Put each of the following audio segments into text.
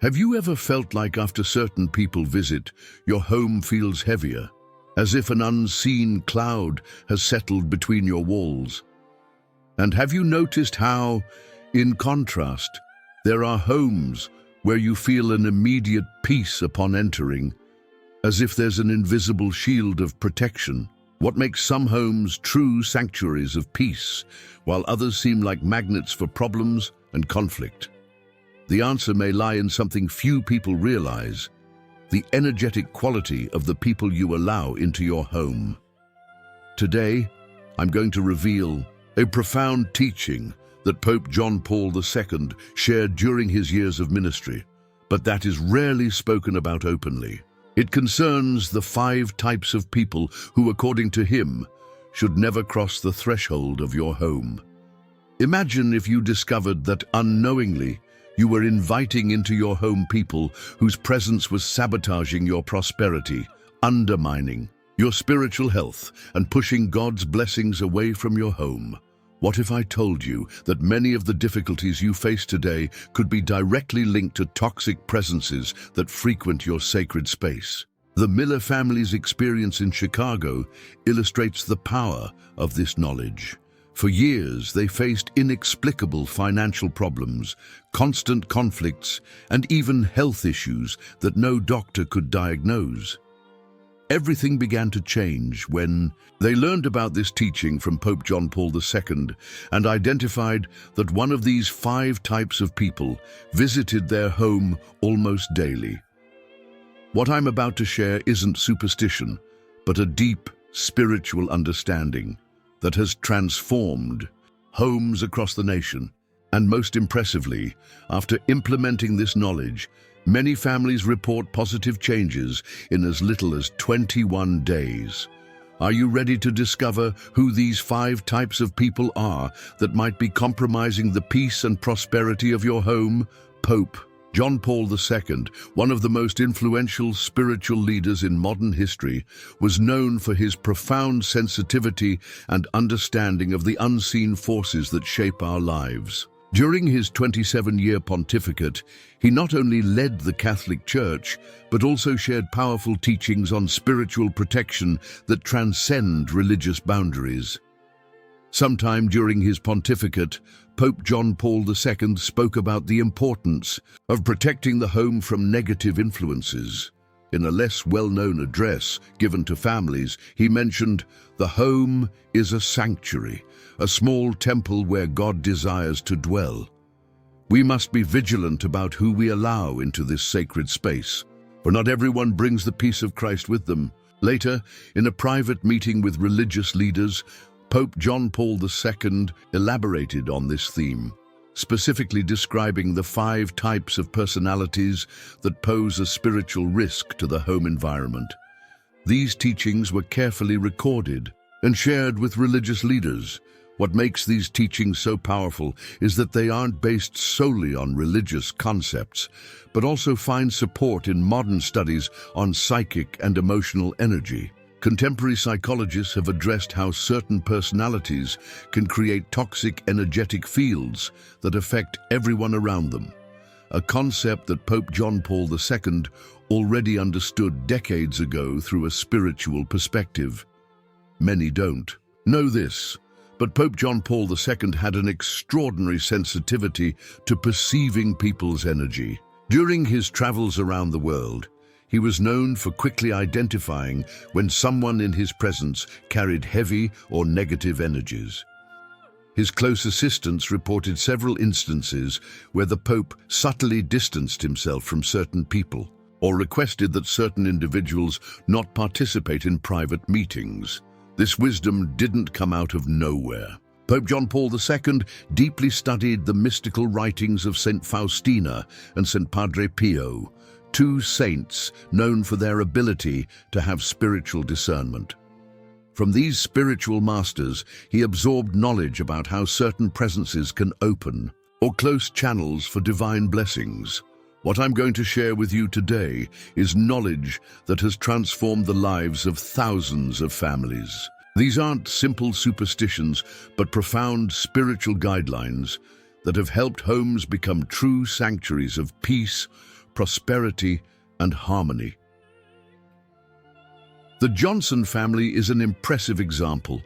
Have you ever felt like after certain people visit, your home feels heavier, as if an unseen cloud has settled between your walls? And have you noticed how, in contrast, there are homes where you feel an immediate peace upon entering, as if there's an invisible shield of protection? What makes some homes true sanctuaries of peace, while others seem like magnets for problems and conflict? The answer may lie in something few people realize: the energetic quality of the people you allow into your home. Today, I'm going to reveal a profound teaching that Pope John Paul II shared during his years of ministry, but that is rarely spoken about openly. It concerns the 5 types of people who, according to him, should never cross the threshold of your home. Imagine if you discovered that unknowingly you were inviting into your home people whose presence was sabotaging your prosperity, undermining your spiritual health, and pushing God's blessings away from your home. What if I told you that many of the difficulties you face today could be directly linked to toxic presences that frequent your sacred space? The Miller family's experience in Chicago illustrates the power of this knowledge. For years, they faced inexplicable financial problems, constant conflicts, and even health issues that no doctor could diagnose. Everything began to change when they learned about this teaching from Pope John Paul II and identified that one of these 5 types of people visited their home almost daily. What I'm about to share isn't superstition, but a deep spiritual understanding that has transformed homes across the nation. And most impressively, after implementing this knowledge, many families report positive changes in as little as 21 days. Are you ready to discover who these 5 types of people are that might be compromising the peace and prosperity of your home? Pope John Paul II, one of the most influential spiritual leaders in modern history, was known for his profound sensitivity and understanding of the unseen forces that shape our lives. During his 27-year pontificate, he not only led the Catholic Church, but also shared powerful teachings on spiritual protection that transcend religious boundaries. Sometime during his pontificate, Pope John Paul II spoke about the importance of protecting the home from negative influences. In a less well-known address given to families, he mentioned, "The home is a sanctuary, a small temple where God desires to dwell. We must be vigilant about who we allow into this sacred space, for not everyone brings the peace of Christ with them." Later, in a private meeting with religious leaders, Pope John Paul II elaborated on this theme, specifically describing the 5 types of personalities that pose a spiritual risk to the home environment. These teachings were carefully recorded and shared with religious leaders. What makes these teachings so powerful is that they aren't based solely on religious concepts, but also find support in modern studies on psychic and emotional energy. Contemporary psychologists have addressed how certain personalities can create toxic energetic fields that affect everyone around them, a concept that Pope John Paul II already understood decades ago through a spiritual perspective. Many don't know this, but Pope John Paul II had an extraordinary sensitivity to perceiving people's energy. During his travels around the world, he was known for quickly identifying when someone in his presence carried heavy or negative energies. His close assistants reported several instances where the Pope subtly distanced himself from certain people or requested that certain individuals not participate in private meetings. This wisdom didn't come out of nowhere. Pope John Paul II deeply studied the mystical writings of Saint Faustina and Saint Padre Pio, 2 saints known for their ability to have spiritual discernment. From these spiritual masters, he absorbed knowledge about how certain presences can open or close channels for divine blessings. What I'm going to share with you today is knowledge that has transformed the lives of thousands of families. These aren't simple superstitions, but profound spiritual guidelines that have helped homes become true sanctuaries of peace, prosperity, and harmony. The Johnson family is an impressive example.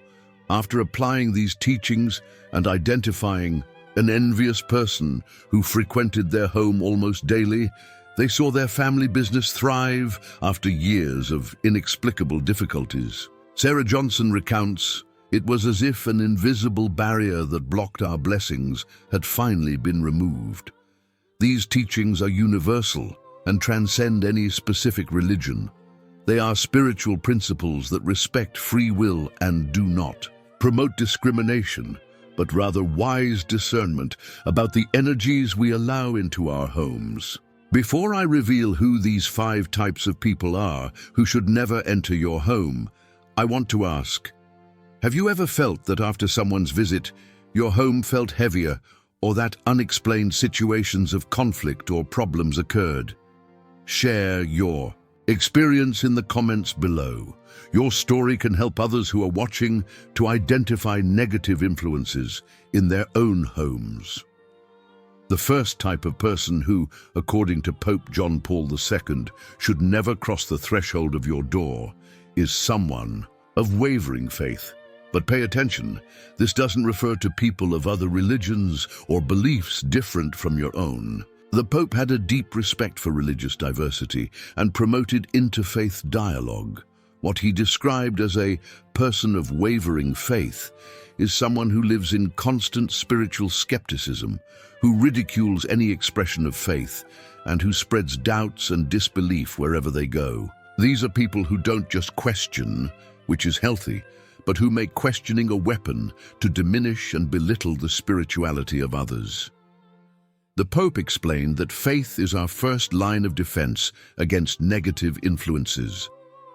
After applying these teachings and identifying an envious person who frequented their home almost daily, they saw their family business thrive after years of inexplicable difficulties. Sarah Johnson recounts, "It was as if an invisible barrier that blocked our blessings had finally been removed." These teachings are universal and transcend any specific religion. They are spiritual principles that respect free will and do not promote discrimination, but rather wise discernment about the energies we allow into our homes. Before I reveal who these 5 types of people are who should never enter your home, I want to ask, have you ever felt that after someone's visit, your home felt heavier, or that unexplained situations of conflict or problems occurred? Share your experience in the comments below. Your story can help others who are watching to identify negative influences in their own homes. The first type of person who, according to Pope John Paul II, should never cross the threshold of your door is someone of wavering faith. But pay attention, this doesn't refer to people of other religions or beliefs different from your own. The Pope had a deep respect for religious diversity and promoted interfaith dialogue. What he described as a person of wavering faith is someone who lives in constant spiritual skepticism, who ridicules any expression of faith, and who spreads doubts and disbelief wherever they go. These are people who don't just question, which is healthy, but who make questioning a weapon to diminish and belittle the spirituality of others. The Pope explained that faith is our first line of defense against negative influences.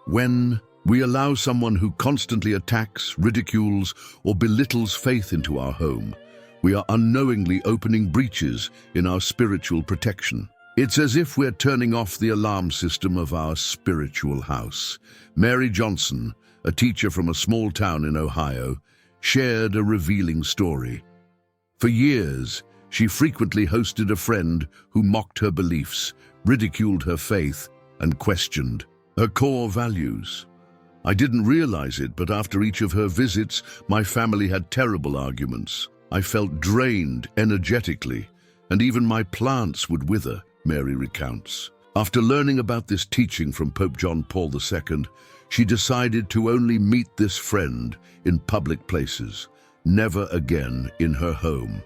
When we allow someone who constantly attacks, ridicules, or belittles faith into our home, we are unknowingly opening breaches in our spiritual protection. It's as if we're turning off the alarm system of our spiritual house. Mary Johnson, a teacher from a small town in Ohio, shared a revealing story. For years, she frequently hosted a friend who mocked her beliefs, ridiculed her faith, and questioned her core values. "I didn't realize it, but after each of her visits, my family had terrible arguments. I felt drained energetically, and even my plants would wither," Mary recounts. After learning about this teaching from Pope John Paul II, she decided to only meet this friend in public places, never again in her home.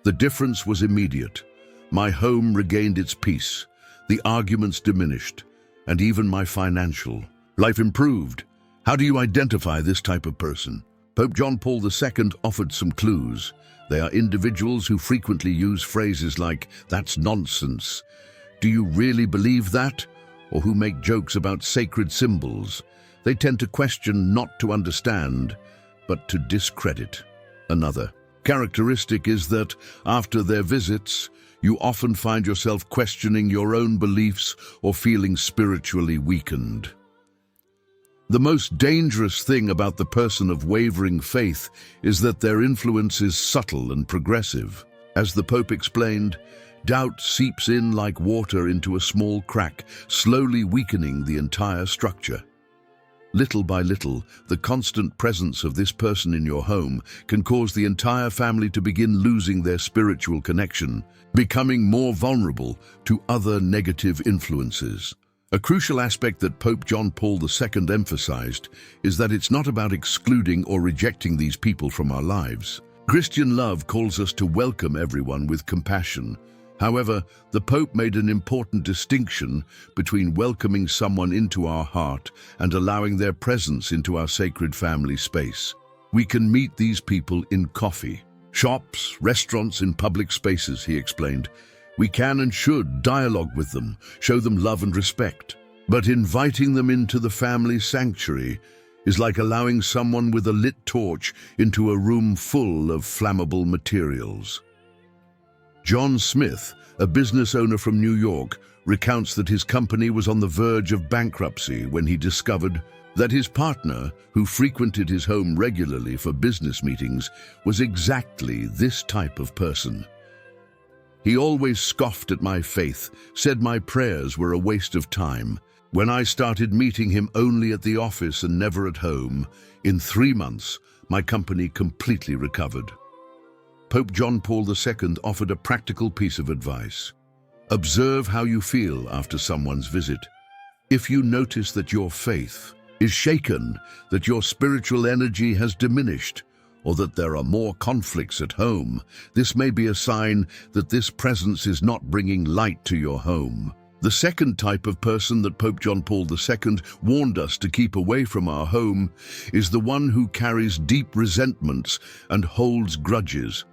The difference was immediate. My home regained its peace, the arguments diminished, and even my financial life improved. How do you identify this type of person? Pope John Paul II offered some clues. They are individuals who frequently use phrases like, "That's nonsense," "Do you really believe that?" or who make jokes about sacred symbols. They tend to question not to understand, but to discredit. Another characteristic is that, after their visits, you often find yourself questioning your own beliefs or feeling spiritually weakened. The most dangerous thing about the person of wavering faith is that their influence is subtle and progressive. As the Pope explained, doubt seeps in like water into a small crack, slowly weakening the entire structure. Little by little, the constant presence of this person in your home can cause the entire family to begin losing their spiritual connection, becoming more vulnerable to other negative influences. A crucial aspect that Pope John Paul II emphasized is that it's not about excluding or rejecting these people from our lives. Christian love calls us to welcome everyone with compassion. However, the Pope made an important distinction between welcoming someone into our heart and allowing their presence into our sacred family space. We can meet these people in coffee shops, restaurants, in public spaces, he explained. We can and should dialogue with them, show them love and respect. But inviting them into the family sanctuary is like allowing someone with a lit torch into a room full of flammable materials. John Smith, a business owner from New York, recounts that his company was on the verge of bankruptcy when he discovered that his partner, who frequented his home regularly for business meetings, was exactly this type of person. He always scoffed at my faith, said my prayers were a waste of time. When I started meeting him only at the office and never at home, in 3 months, my company completely recovered. Pope John Paul II offered a practical piece of advice. Observe how you feel after someone's visit. If you notice that your faith is shaken, that your spiritual energy has diminished, or that there are more conflicts at home, this may be a sign that this presence is not bringing light to your home. The second type of person that Pope John Paul II warned us to keep away from our home is the one who carries deep resentments and holds grudges.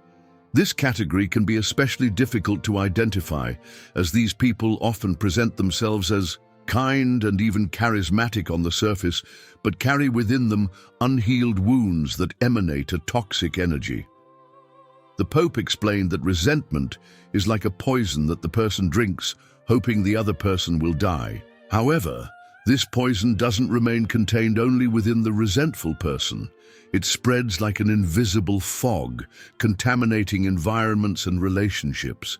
This category can be especially difficult to identify, as these people often present themselves as kind and even charismatic on the surface, but carry within them unhealed wounds that emanate a toxic energy. The Pope explained that resentment is like a poison that the person drinks, hoping the other person will die. However, this poison doesn't remain contained only within the resentful person. It spreads like an invisible fog, contaminating environments and relationships.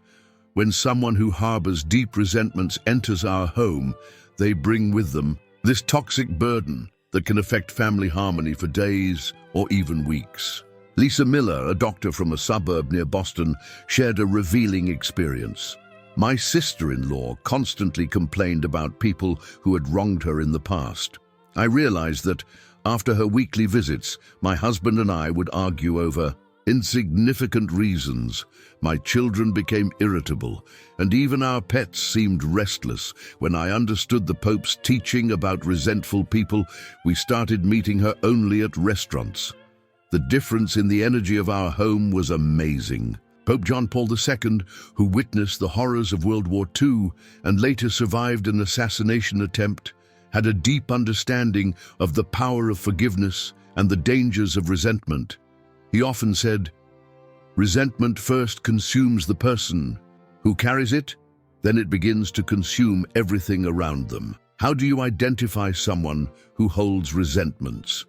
When someone who harbors deep resentments enters our home, they bring with them this toxic burden that can affect family harmony for days or even weeks. Lisa Miller, a doctor from a suburb near Boston, shared a revealing experience. My sister-in-law constantly complained about people who had wronged her in the past. I realized that, after her weekly visits, my husband and I would argue over insignificant reasons. My children became irritable, and even our pets seemed restless. When I understood the Pope's teaching about resentful people, we started meeting her only at restaurants. The difference in the energy of our home was amazing. Pope John Paul II, who witnessed the horrors of World War II and later survived an assassination attempt, had a deep understanding of the power of forgiveness and the dangers of resentment. He often said, "Resentment first consumes the person who carries it, then it begins to consume everything around them." How do you identify someone who holds resentments?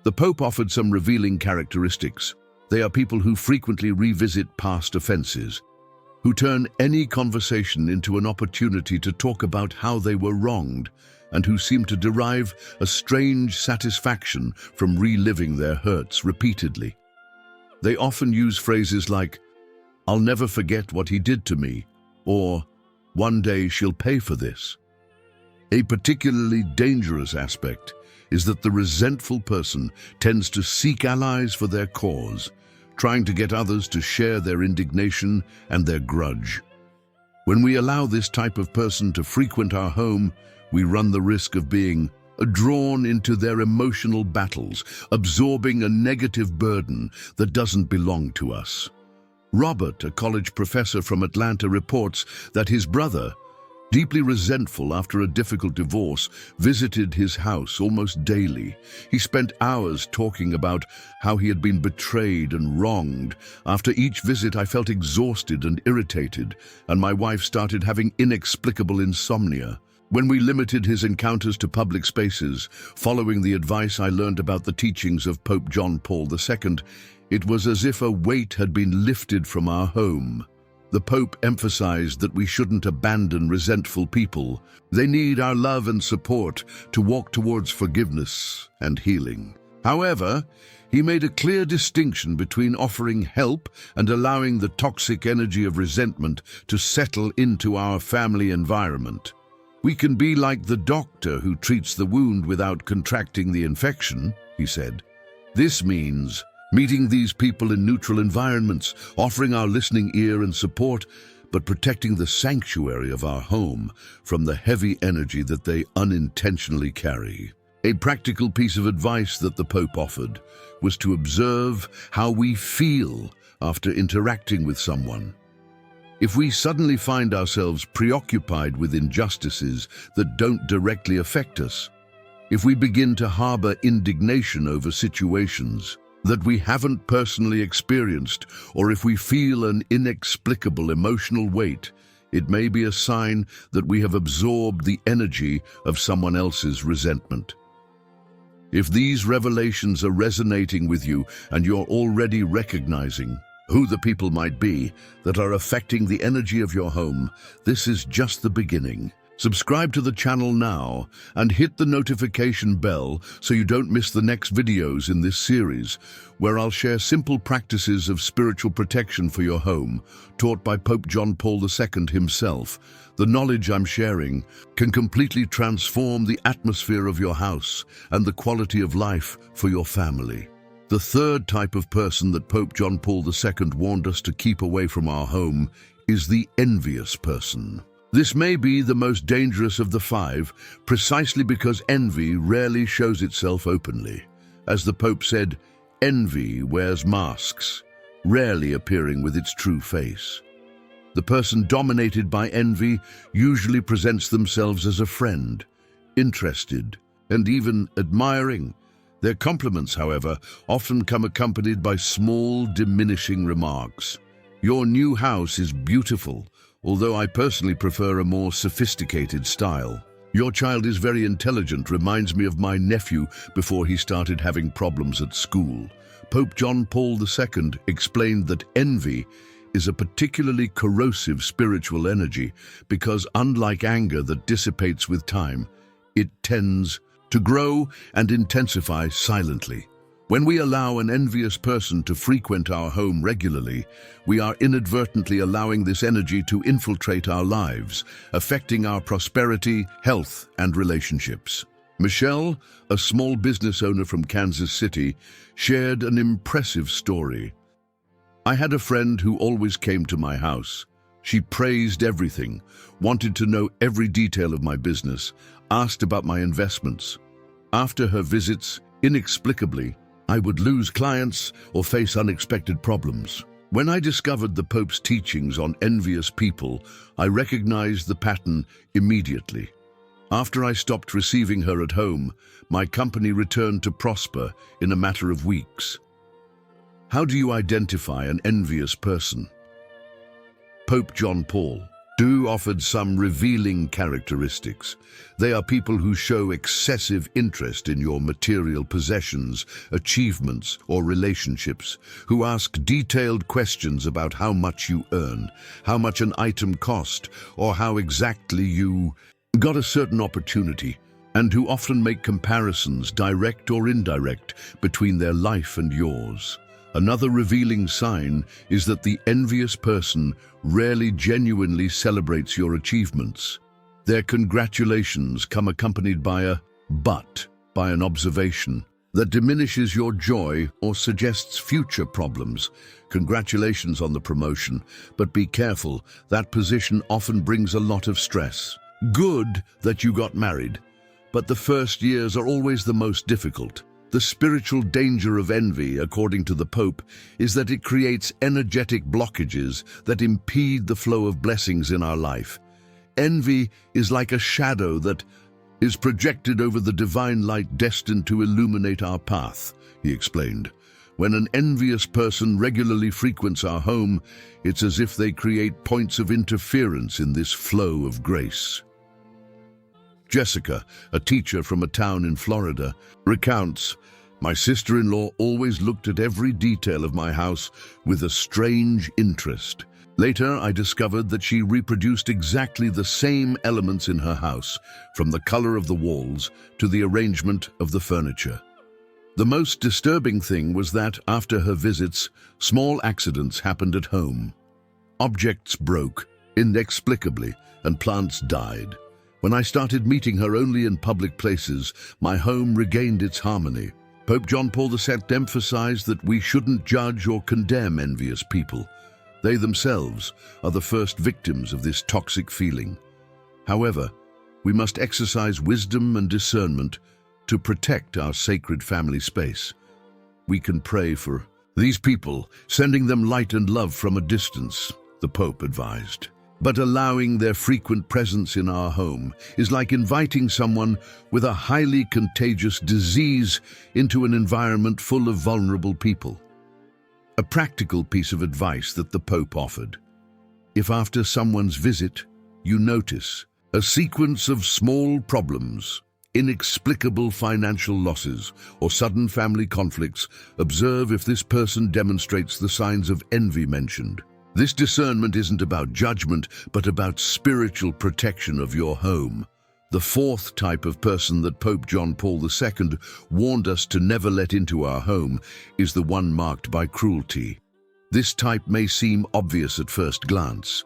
The Pope offered some revealing characteristics. They are people who frequently revisit past offenses, who turn any conversation into an opportunity to talk about how they were wronged, and who seem to derive a strange satisfaction from reliving their hurts repeatedly. They often use phrases like, "I'll never forget what he did to me," or "One day she'll pay for this." A particularly dangerous aspect is that the resentful person tends to seek allies for their cause, trying to get others to share their indignation and their grudge. When we allow this type of person to frequent our home, we run the risk of being drawn into their emotional battles, absorbing a negative burden that doesn't belong to us. Robert, a college professor from Atlanta, reports that his brother, deeply resentful after a difficult divorce, visited his house almost daily. He spent hours talking about how he had been betrayed and wronged. After each visit, I felt exhausted and irritated, and my wife started having inexplicable insomnia. When we limited his encounters to public spaces, following the advice I learned about the teachings of Pope John Paul II, it was as if a weight had been lifted from our home. The Pope emphasized that we shouldn't abandon resentful people. They need our love and support to walk towards forgiveness and healing. However, he made a clear distinction between offering help and allowing the toxic energy of resentment to settle into our family environment. "We can be like the doctor who treats the wound without contracting the infection," he said. This means meeting these people in neutral environments, offering our listening ear and support, but protecting the sanctuary of our home from the heavy energy that they unintentionally carry. A practical piece of advice that the Pope offered was to observe how we feel after interacting with someone. If we suddenly find ourselves preoccupied with injustices that don't directly affect us, if we begin to harbor indignation over situations that we haven't personally experienced, or if we feel an inexplicable emotional weight, it may be a sign that we have absorbed the energy of someone else's resentment. If these revelations are resonating with you and you're already recognizing who the people might be that are affecting the energy of your home, this is just the beginning. Subscribe to the channel now and hit the notification bell so you don't miss the next videos in this series, where I'll share simple practices of spiritual protection for your home, taught by Pope John Paul II himself. The knowledge I'm sharing can completely transform the atmosphere of your house and the quality of life for your family. The third type of person that Pope John Paul II warned us to keep away from our home is the envious person. This may be the most dangerous of the five, precisely because envy rarely shows itself openly. As the Pope said, envy wears masks, rarely appearing with its true face. The person dominated by envy usually presents themselves as a friend, interested, and even admiring. Their compliments, however, often come accompanied by small, diminishing remarks. Your new house is beautiful, although I personally prefer a more sophisticated style. Your child is very intelligent, reminds me of my nephew before he started having problems at school. Pope John Paul II explained that envy is a particularly corrosive spiritual energy because, unlike anger that dissipates with time, it tends to grow and intensify silently. When we allow an envious person to frequent our home regularly, we are inadvertently allowing this energy to infiltrate our lives, affecting our prosperity, health, and relationships. Michelle, a small business owner from Kansas City, shared an impressive story. I had a friend who always came to my house. She praised everything, wanted to know every detail of my business, asked about my investments. After her visits, inexplicably, I would lose clients or face unexpected problems. When I discovered the Pope's teachings on envious people, I recognized the pattern immediately. After I stopped receiving her at home, my company returned to prosper in a matter of weeks. How do you identify an envious person? Pope John Paul II offered some revealing characteristics. They are people who show excessive interest in your material possessions, achievements, or relationships, who ask detailed questions about how much you earn, how much an item cost, or how exactly you got a certain opportunity, and who often make comparisons, direct or indirect, between their life and yours. Another revealing sign is that the envious person rarely genuinely celebrates your achievements. Their congratulations come accompanied by a "but," by an observation that diminishes your joy or suggests future problems. Congratulations on the promotion, but be careful, that position often brings a lot of stress. Good that you got married, but the first years are always the most difficult. The spiritual danger of envy, according to the Pope, is that it creates energetic blockages that impede the flow of blessings in our life. Envy is like a shadow that is projected over the divine light destined to illuminate our path, he explained. When an envious person regularly frequents our home, it's as if they create points of interference in this flow of grace. Jessica, a teacher from a town in Florida, recounts, "My sister-in-law always looked at every detail of my house with a strange interest. Later, I discovered that she reproduced exactly the same elements in her house, from the color of the walls to the arrangement of the furniture. The most disturbing thing was that, after her visits, small accidents happened at home. Objects broke, inexplicably, and plants died. When I started meeting her only in public places, my home regained its harmony." Pope John Paul II emphasized that we shouldn't judge or condemn envious people. They themselves are the first victims of this toxic feeling. However, we must exercise wisdom and discernment to protect our sacred family space. We can pray for these people, sending them light and love from a distance, the Pope advised. But allowing their frequent presence in our home is like inviting someone with a highly contagious disease into an environment full of vulnerable people. A practical piece of advice that the Pope offered: if after someone's visit you notice a sequence of small problems, inexplicable financial losses, or sudden family conflicts, observe if this person demonstrates the signs of envy mentioned. This discernment isn't about judgment, but about spiritual protection of your home. The fourth type of person that Pope John Paul II warned us to never let into our home is the one marked by cruelty. This type may seem obvious at first glance.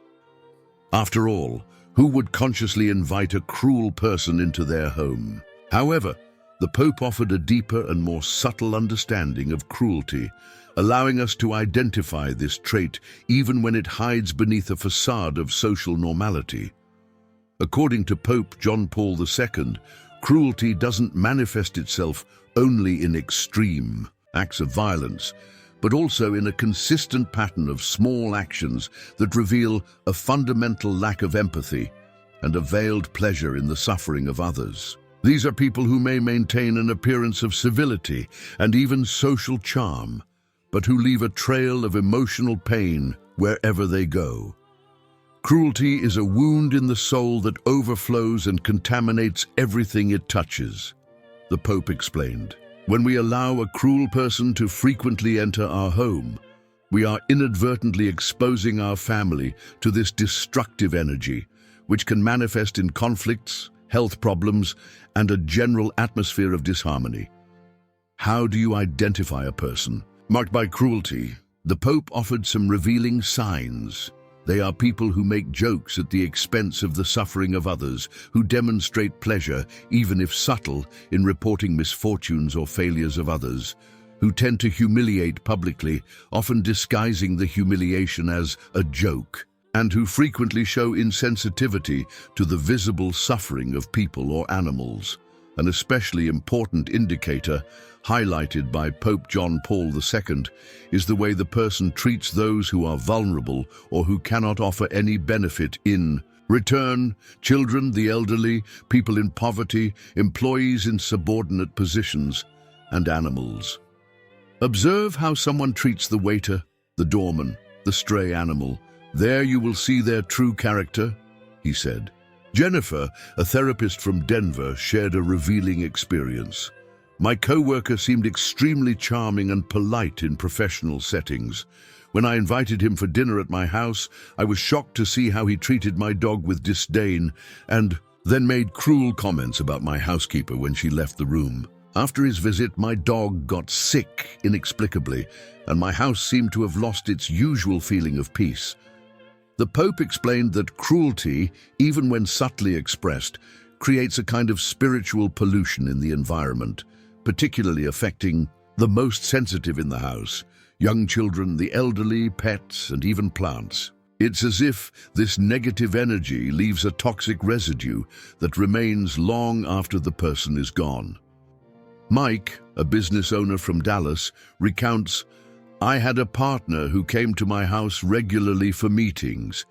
After all, who would consciously invite a cruel person into their home? However, the Pope offered a deeper and more subtle understanding of cruelty, allowing us to identify this trait even when it hides beneath a facade of social normality. According to Pope John Paul II, cruelty doesn't manifest itself only in extreme acts of violence, but also in a consistent pattern of small actions that reveal a fundamental lack of empathy and a veiled pleasure in the suffering of others. These are people who may maintain an appearance of civility and even social charm, but who leave a trail of emotional pain wherever they go. Cruelty is a wound in the soul that overflows and contaminates everything it touches, the Pope explained. When we allow a cruel person to frequently enter our home, we are inadvertently exposing our family to this destructive energy, which can manifest in conflicts, health problems, and a general atmosphere of disharmony. How do you identify a person marked by cruelty? The Pope offered some revealing signs. They are people who make jokes at the expense of the suffering of others, who demonstrate pleasure, even if subtle, in reporting misfortunes or failures of others, who tend to humiliate publicly, often disguising the humiliation as a joke, and who frequently show insensitivity to the visible suffering of people or animals. An especially important indicator, highlighted by Pope John Paul II, is the way the person treats those who are vulnerable or who cannot offer any benefit in return: children, the elderly, people in poverty, employees in subordinate positions, and animals. Observe how someone treats the waiter, the doorman, the stray animal. There you will see their true character, he said. Jennifer, a therapist from Denver, shared a revealing experience. My co-worker seemed extremely charming and polite in professional settings. When I invited him for dinner at my house, I was shocked to see how he treated my dog with disdain and then made cruel comments about my housekeeper when she left the room. After his visit, my dog got sick inexplicably, and my house seemed to have lost its usual feeling of peace. The Pope explained that cruelty, even when subtly expressed, creates a kind of spiritual pollution in the environment, particularly affecting the most sensitive in the house: young children, the elderly, pets, and even plants. It's as if this negative energy leaves a toxic residue that remains long after the person is gone. Mike, a business owner from Dallas, recounts, "I had a partner who came to my house regularly for meetings.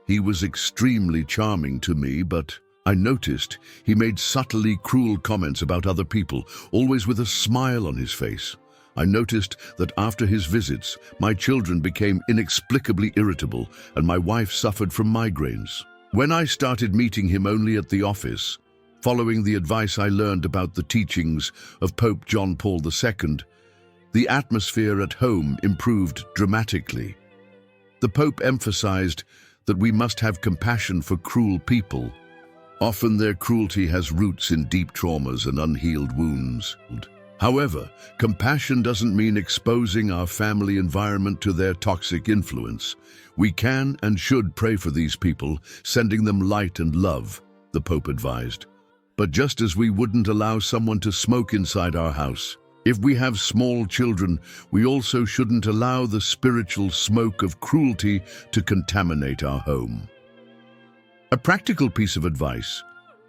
He was extremely charming to me, but I noticed he made subtly cruel comments about other people, always with a smile on his face. I noticed that after his visits, my children became inexplicably irritable and my wife suffered from migraines. When I started meeting him only at the office, following the advice I learned about the teachings of Pope John Paul II, the atmosphere at home improved dramatically." The Pope emphasized that we must have compassion for cruel people. Often their cruelty has roots in deep traumas and unhealed wounds. However, compassion doesn't mean exposing our family environment to their toxic influence. We can and should pray for these people, sending them light and love, the Pope advised. But just as we wouldn't allow someone to smoke inside our house, if we have small children, we also shouldn't allow the spiritual smoke of cruelty to contaminate our home. A practical piece of advice: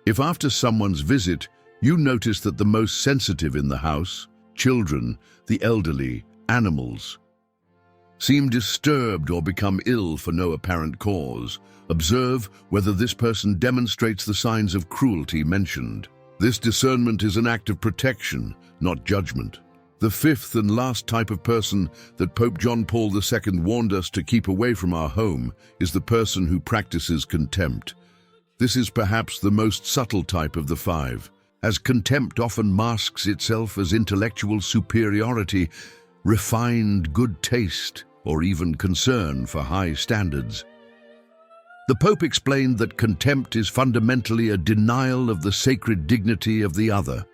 if after someone's visit you notice that the most sensitive in the house, children, the elderly, animals, seem disturbed or become ill for no apparent cause, observe whether this person demonstrates the signs of cruelty mentioned. This discernment is an act of protection, not judgment. The fifth and last type of person that Pope John Paul II warned us to keep away from our home is the person who practices contempt. This is perhaps the most subtle type of the five. as contempt often masks itself as intellectual superiority, refined good taste, or even concern for high standards. The Pope explained that contempt is fundamentally a denial of the sacred dignity of the other,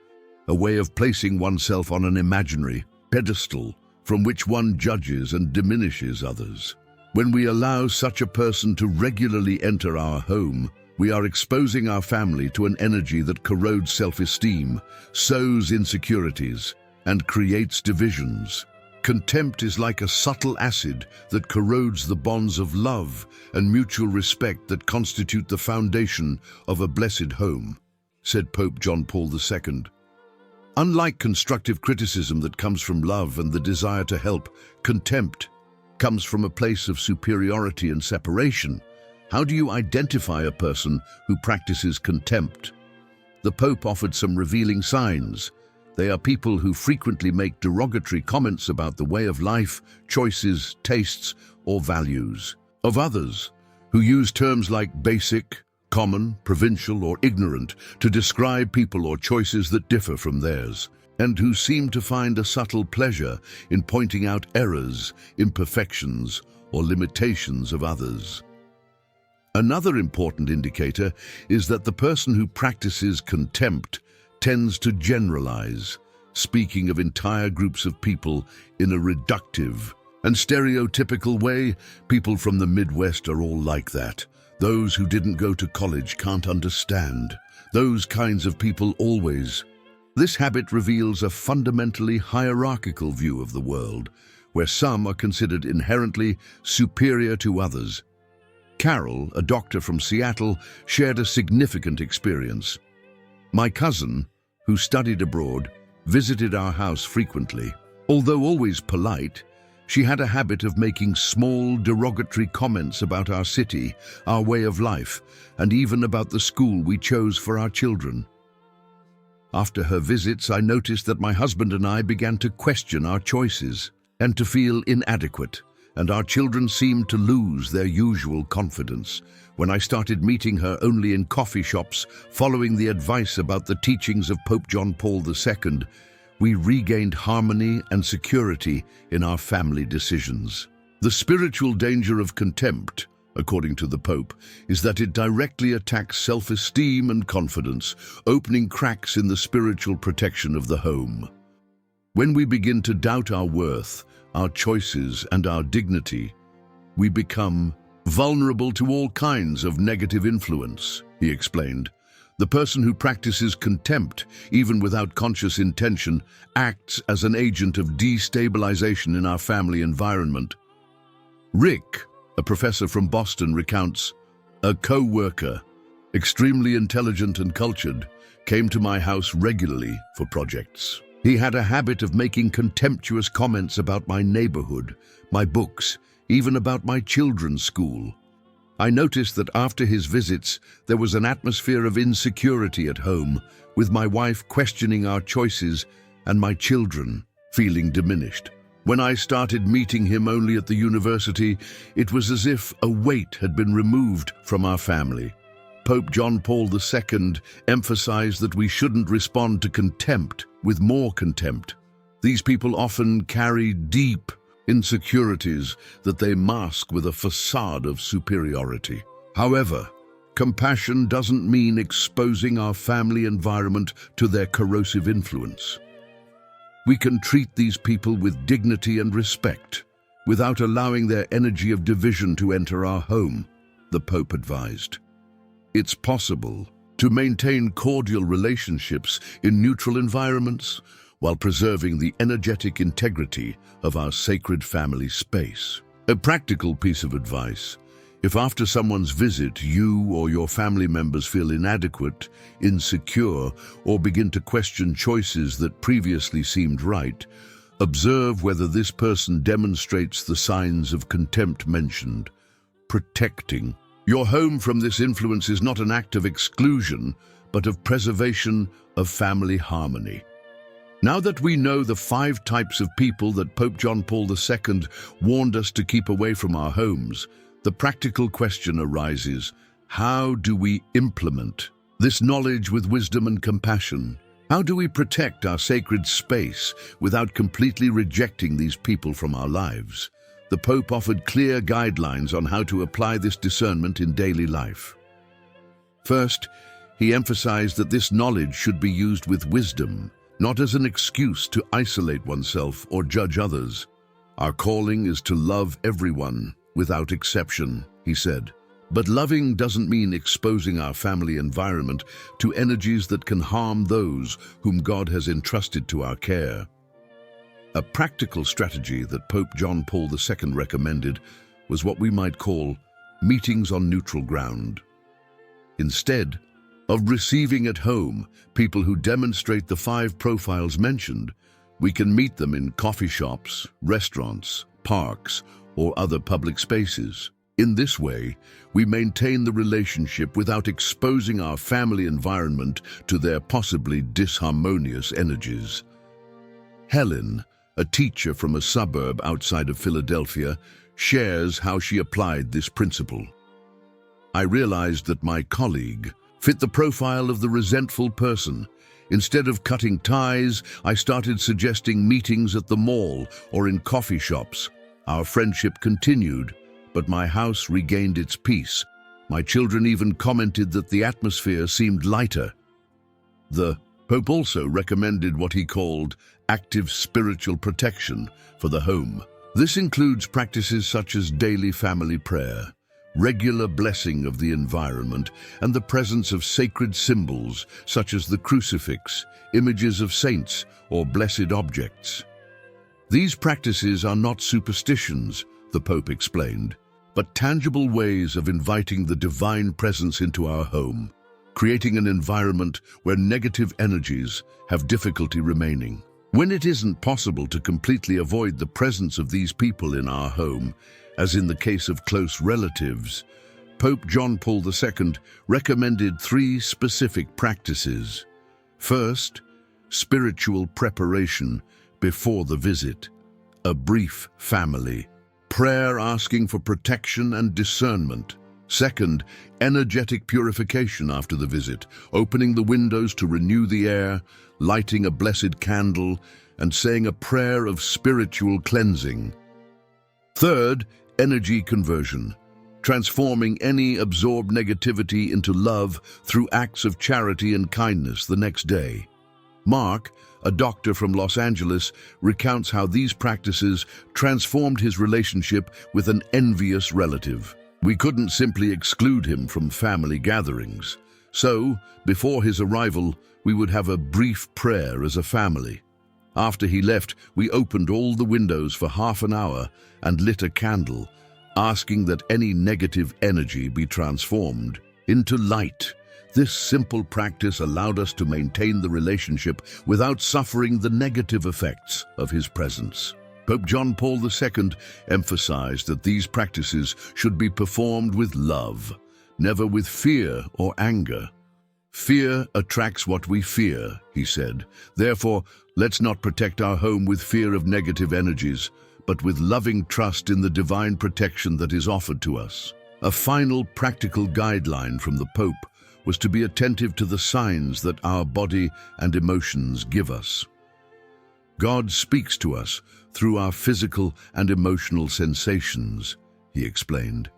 a way of placing oneself on an imaginary pedestal from which one judges and diminishes others. When we allow such a person to regularly enter our home, we are exposing our family to an energy that corrodes self-esteem, sows insecurities, and creates divisions. Contempt is like a subtle acid that corrodes the bonds of love and mutual respect that constitute the foundation of a blessed home, said Pope John Paul II. Unlike constructive criticism that comes from love and the desire to help, contempt comes from a place of superiority and separation. How do you identify a person who practices contempt? The Pope offered some revealing signs. They are people who frequently make derogatory comments about the way of life, choices, tastes, or values of others, who use terms like basic, common, provincial, or ignorant to describe people or choices that differ from theirs, and who seem to find a subtle pleasure in pointing out errors, imperfections, or limitations of others. Another important indicator is that the person who practices contempt tends to generalize, speaking of entire groups of people in a reductive and stereotypical way. People from the Midwest are all like that. Those who didn't go to college can't understand. Those kinds of people always. This habit reveals a fundamentally hierarchical view of the world, where some are considered inherently superior to others. Carol, a doctor from Seattle, shared a significant experience. My cousin, who studied abroad, visited our house frequently. Although always polite, she had a habit of making small, derogatory comments about our city, our way of life, and even about the school we chose for our children. After her visits, I noticed that my husband and I began to question our choices and to feel inadequate, and our children seemed to lose their usual confidence. When I started meeting her only in coffee shops, following the advice about the teachings of Pope John Paul II, we regained harmony and security in our family decisions. The spiritual danger of contempt, according to the Pope, is that it directly attacks self-esteem and confidence, opening cracks in the spiritual protection of the home. When we begin to doubt our worth, our choices, and our dignity, we become vulnerable to all kinds of negative influence, he explained. The person who practices contempt, even without conscious intention, acts as an agent of destabilization in our family environment. Rick, a professor from Boston, recounts, a co-worker, extremely intelligent and cultured, came to my house regularly for projects. He had a habit of making contemptuous comments about my neighborhood, my books, even about my children's school. I noticed that after his visits, there was an atmosphere of insecurity at home, with my wife questioning our choices and my children feeling diminished. When I started meeting him only at the university, it was as if a weight had been removed from our family. Pope John Paul II emphasized that we shouldn't respond to contempt with more contempt. These people often carry deep insecurities that they mask with a facade of superiority. However, compassion doesn't mean exposing our family environment to their corrosive influence. We can treat these people with dignity and respect, without allowing their energy of division to enter our home, the Pope advised. It's possible to maintain cordial relationships in neutral environments while preserving the energetic integrity of our sacred family space. A practical piece of advice: if after someone's visit you or your family members feel inadequate, insecure, or begin to question choices that previously seemed right, observe whether this person demonstrates the signs of contempt mentioned. Protecting your home from this influence is not an act of exclusion, but of preservation of family harmony. Now that we know the 5 types of people that Pope John Paul II warned us to keep away from our homes, the practical question arises: how do we implement This knowledge with wisdom and compassion. How do we protect our sacred space without completely rejecting these people from our lives? The Pope offered clear guidelines on how to apply this discernment in daily life. First, he emphasized that this knowledge should be used with wisdom, not as an excuse to isolate oneself or judge others. Our calling is to love everyone without exception, he said. But loving doesn't mean exposing our family environment to energies that can harm those whom God has entrusted to our care. A practical strategy that Pope John Paul II recommended was what we might call meetings on neutral ground. Instead of receiving at home people who demonstrate the 5 profiles mentioned, we can meet them in coffee shops, restaurants, parks, or other public spaces. In this way, we maintain the relationship without exposing our family environment to their possibly disharmonious energies. Helen, a teacher from a suburb outside of Philadelphia, shares how she applied this principle. I realized that my colleague fit the profile of the resentful person. Instead of cutting ties, I started suggesting meetings at the mall or in coffee shops. Our friendship continued, but my house regained its peace. My children even commented that the atmosphere seemed lighter. The Pope also recommended what he called active spiritual protection for the home. This includes practices such as daily family prayer, regular blessing of the environment, and the presence of sacred symbols such as the crucifix, images of saints, or blessed objects. These practices are not superstitions, the Pope explained, but tangible ways of inviting the divine presence into our home, creating an environment where negative energies have difficulty remaining. When it isn't possible to completely avoid the presence of these people in our home, as in the case of close relatives, Pope John Paul II recommended 3 specific practices. First, spiritual preparation before the visit, a brief family prayer asking for protection and discernment. Second, energetic purification after the visit, opening the windows to renew the air, lighting a blessed candle, and saying a prayer of spiritual cleansing. Third, energy conversion, transforming any absorbed negativity into love through acts of charity and kindness the next day. Mark, a doctor from Los Angeles, recounts how these practices transformed his relationship with an envious relative. We couldn't simply exclude him from family gatherings. So, before his arrival, we would have a brief prayer as a family. After he left, we opened all the windows for half an hour and lit a candle, asking that any negative energy be transformed into light. This simple practice allowed us to maintain the relationship without suffering the negative effects of his presence. Pope John Paul II emphasized that these practices should be performed with love, never with fear or anger. Fear attracts what we fear, he said. Therefore, let's not protect our home with fear of negative energies, but with loving trust in the divine protection that is offered to us. A final practical guideline from the Pope was to be attentive to the signs that our body and emotions give us. God speaks to us through our physical and emotional sensations, he explained.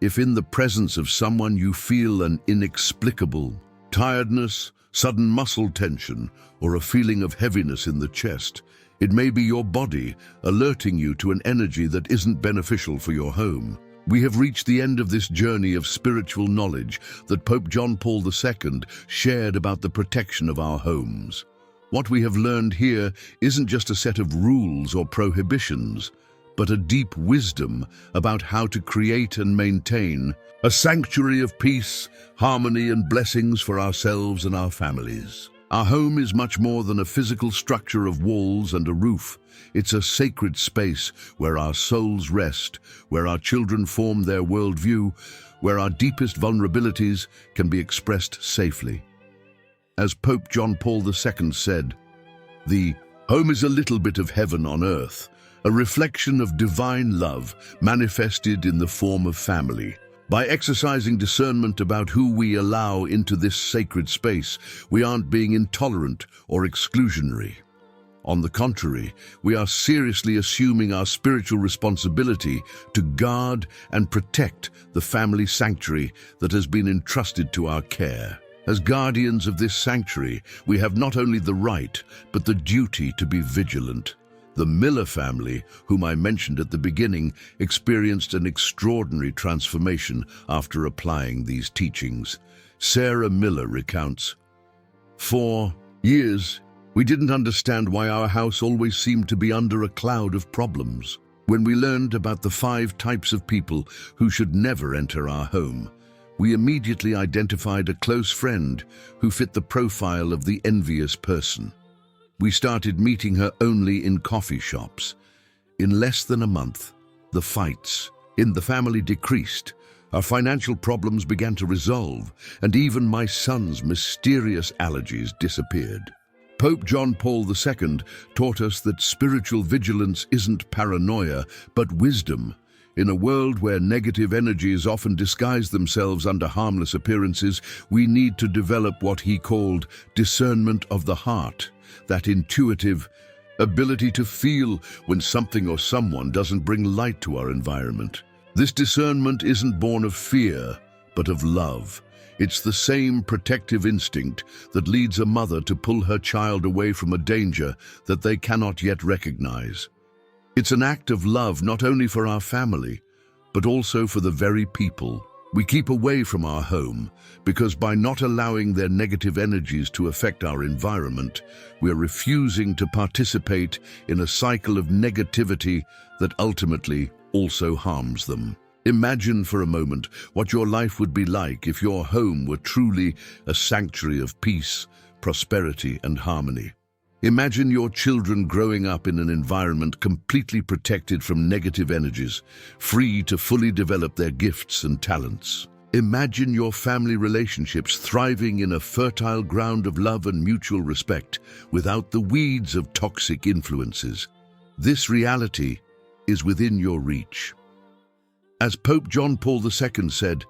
If in the presence of someone you feel an inexplicable tiredness, sudden muscle tension, or a feeling of heaviness in the chest, it may be your body alerting you to an energy that isn't beneficial for your home. We have reached the end of this journey of spiritual knowledge that Pope John Paul II shared about the protection of our homes. What we have learned here isn't just a set of rules or prohibitions, but a deep wisdom about how to create and maintain a sanctuary of peace, harmony, and blessings for ourselves and our families. Our home is much more than a physical structure of walls and a roof. It's a sacred space where our souls rest, where our children form their worldview, where our deepest vulnerabilities can be expressed safely. As Pope John Paul II said, the home is a little bit of heaven on earth, a reflection of divine love manifested in the form of family. By exercising discernment about who we allow into this sacred space, we aren't being intolerant or exclusionary. On the contrary, we are seriously assuming our spiritual responsibility to guard and protect the family sanctuary that has been entrusted to our care. As guardians of this sanctuary, we have not only the right, but the duty to be vigilant. The Miller family, whom I mentioned at the beginning, experienced an extraordinary transformation after applying these teachings. Sarah Miller recounts, "For years, we didn't understand why our house always seemed to be under a cloud of problems. When we learned about the 5 types of people who should never enter our home, we immediately identified a close friend who fit the profile of the envious person. We started meeting her only in coffee shops. In less than a month, the fights in the family decreased. Our financial problems began to resolve, and even my son's mysterious allergies disappeared." Pope John Paul II taught us that spiritual vigilance isn't paranoia, but wisdom. In a world where negative energies often disguise themselves under harmless appearances, we need to develop what he called discernment of the heart, that intuitive ability to feel when something or someone doesn't bring light to our environment. This discernment isn't born of fear, but of love. It's the same protective instinct that leads a mother to pull her child away from a danger that they cannot yet recognize. It's an act of love not only for our family, but also for the very people we keep away from our home, because by not allowing their negative energies to affect our environment, we're refusing to participate in a cycle of negativity that ultimately also harms them. Imagine for a moment what your life would be like if your home were truly a sanctuary of peace, prosperity, and harmony. Imagine your children growing up in an environment completely protected from negative energies, free to fully develop their gifts and talents. Imagine your family relationships thriving in a fertile ground of love and mutual respect, without the weeds of toxic influences. This reality is within your reach. As Pope John Paul II said,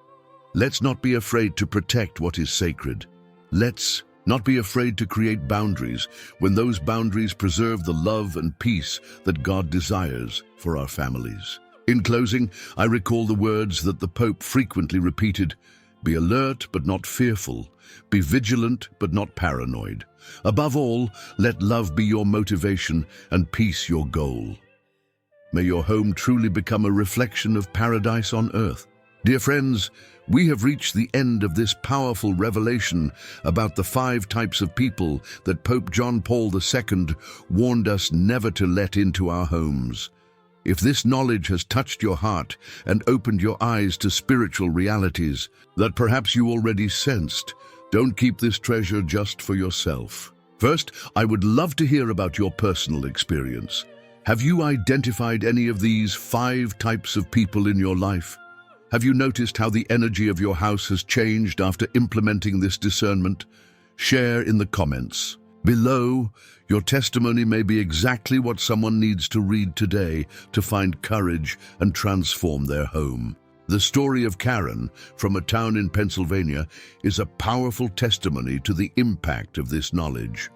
"Let's not be afraid to protect what is sacred. Let's not be afraid to create boundaries when those boundaries preserve the love and peace that God desires for our families." In closing, I recall the words that the Pope frequently repeated: "Be alert but not fearful. Be vigilant but not paranoid. Above all, let love be your motivation and peace your goal." May your home truly become a reflection of paradise on earth. Dear friends, we have reached the end of this powerful revelation about the 5 types of people that Pope John Paul II warned us never to let into our homes. If this knowledge has touched your heart and opened your eyes to spiritual realities that perhaps you already sensed, don't keep this treasure just for yourself. First, I would love to hear about your personal experience. Have you identified any of these 5 types of people in your life? Have you noticed how the energy of your house has changed after implementing this discernment? Share in the comments below. Your testimony may be exactly what someone needs to read today to find courage and transform their home. The story of Karen, from a town in Pennsylvania, is a powerful testimony to the impact of this knowledge.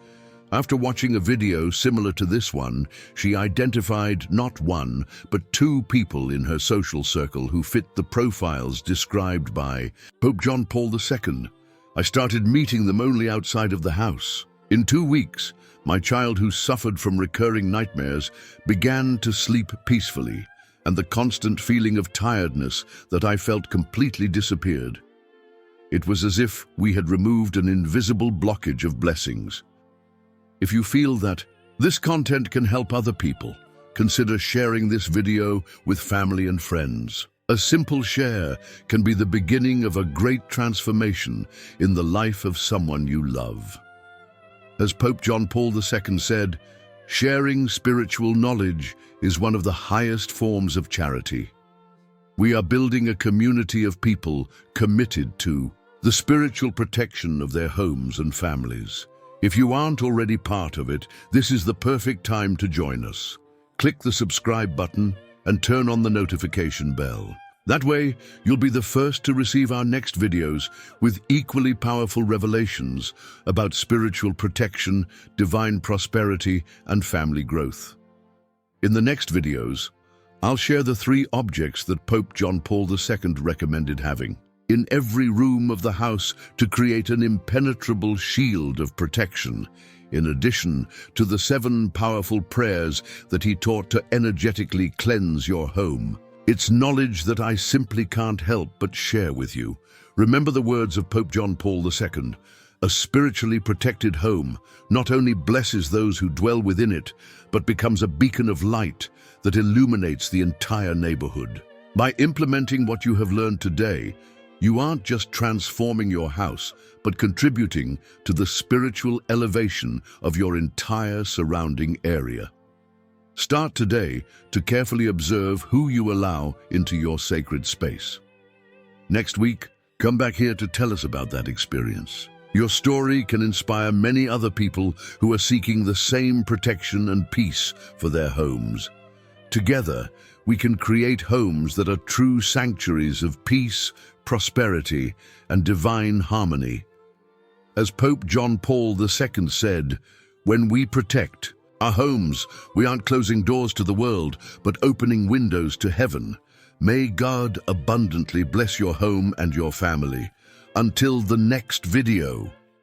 After watching a video similar to this one, she identified not 1, but 2 people in her social circle who fit the profiles described by Pope John Paul II. "I started meeting them only outside of the house. In 2 weeks, my child, who suffered from recurring nightmares, began to sleep peacefully, and the constant feeling of tiredness that I felt completely disappeared. It was as if we had removed an invisible blockage of blessings." If you feel that this content can help other people, consider sharing this video with family and friends. A simple share can be the beginning of a great transformation in the life of someone you love. As Pope John Paul II said, sharing spiritual knowledge is one of the highest forms of charity. We are building a community of people committed to the spiritual protection of their homes and families. If you aren't already part of it, this is the perfect time to join us. Click the subscribe button and turn on the notification bell. That way, you'll be the first to receive our next videos with equally powerful revelations about spiritual protection, divine prosperity, and family growth. In the next videos, I'll share the 3 objects that Pope John Paul II recommended having in every room of the house to create an impenetrable shield of protection, in addition to the 7 powerful prayers that he taught to energetically cleanse your home. It's knowledge that I simply can't help but share with you. Remember the words of Pope John Paul II. A spiritually protected home not only blesses those who dwell within it, but becomes a beacon of light that illuminates the entire neighborhood. By implementing what you have learned today, you aren't just transforming your house, but contributing to the spiritual elevation of your entire surrounding area. Start today to carefully observe who you allow into your sacred space. Next week, come back here to tell us about that experience. Your story can inspire many other people who are seeking the same protection and peace for their homes. Together, we can create homes that are true sanctuaries of peace, prosperity, and divine harmony. As Pope John Paul II said, "When we protect our homes, we aren't closing doors to the world, but opening windows to heaven." May God abundantly bless your home and your family. Until the next video.